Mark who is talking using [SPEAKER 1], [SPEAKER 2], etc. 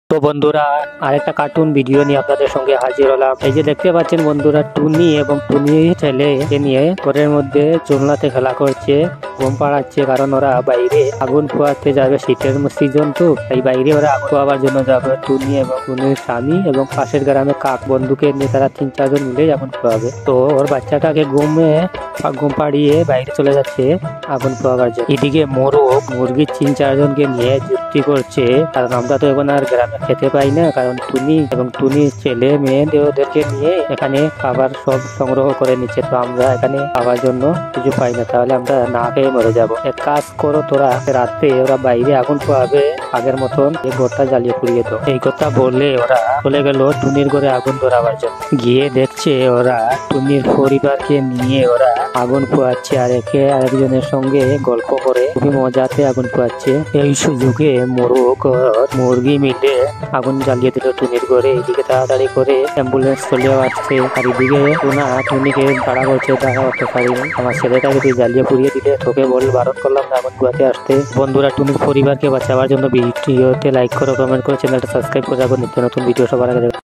[SPEAKER 1] তো বন্ধুরা আরেকটা কার্টুন ভিডিও নিয়ে আপনাদের সঙ্গে হাজির হলাম। এই যে দেখতে পাচ্ছেন বন্ধুরা, টুনি এবং টুনি ছেলেকে নিয়ে ঘরের মধ্যে জোলনাতে খেলা করছে, ঘুম পাড়াচ্ছে, কারণ ওরা বাইরে আগুন পোয়াতে যাবে। শীতের সিজন তো, এই বাইরে ওরা আগুন পোয়াবার জন্য যাবে। টুনি এবং টুনির স্বামী এবং পাশের গ্রামে কাক বন্ধুকে নিয়ে তারা 3-4 জন মিলে আগুন পোয়াবে। তো ওর বাচ্চাটাকে ঘুম পাড়িয়ে বাইরে চলে যাচ্ছে আগুন পোয়াবার জন্য। এদিকে মোরগ মুরগির 3-4 জনকে নিয়ে যুক্তি করছে, কারণ আমরা তো এখন আর গ্রামে খেতে পাই না, কারণ টুনি এবং টুনির ছেলে মেয়ে ওদেরকে নিয়ে এখানে খাবার সব সংগ্রহ করে নিচ্ছে। তো আমরা এখানে খাওয়ার জন্য কিছু পাই না, তাহলে আমরা না খেয়ে মরে যাবো। এক কাজ করো তোরা, রাতে ওরা বাইরে আগুন পোয়াবে, আগের মতন এই ঘরটা জ্বালিয়ে পুড়িয়ে দাও। এই কথা বলে ওরা চলে গেল টুনির ঘরে আগুন ধরাবার জন্য। গিয়ে দেখছে ওরা টুনির পরিবারকে নিয়ে ওরা আগুন পোয়াচ্ছে, আর একে আরেকজনের সঙ্গে গল্প করে খুবই মজাতে আগুন পোয়াচ্ছে। এই সুযোগে মোরগ মুরগি মিলে আগুন জ্বালিয়ে দিল টুনির ঘরে। এদিকে তাড়াতাড়ি করে অ্যাম্বুলেন্স চলে আসছে, আর এদিকে টুনা টুনিকে তাড়া করছে, দেখা করতে পারি আমার ছেলেটাকে তুই জ্বালিয়ে পুড়িয়ে দিলে, তোকে বারণ করলাম না আগুন পোয়াতে আসতে। বন্ধুরা, টুনির পরিবারকে বাঁচাবার জন্য ভিডিওতে লাইক করো, কমেন্ট করো, চ্যানেলটা সাবস্ক্রাইব করে রাখো নিত্য নতুন ভিডিও সবার আগে।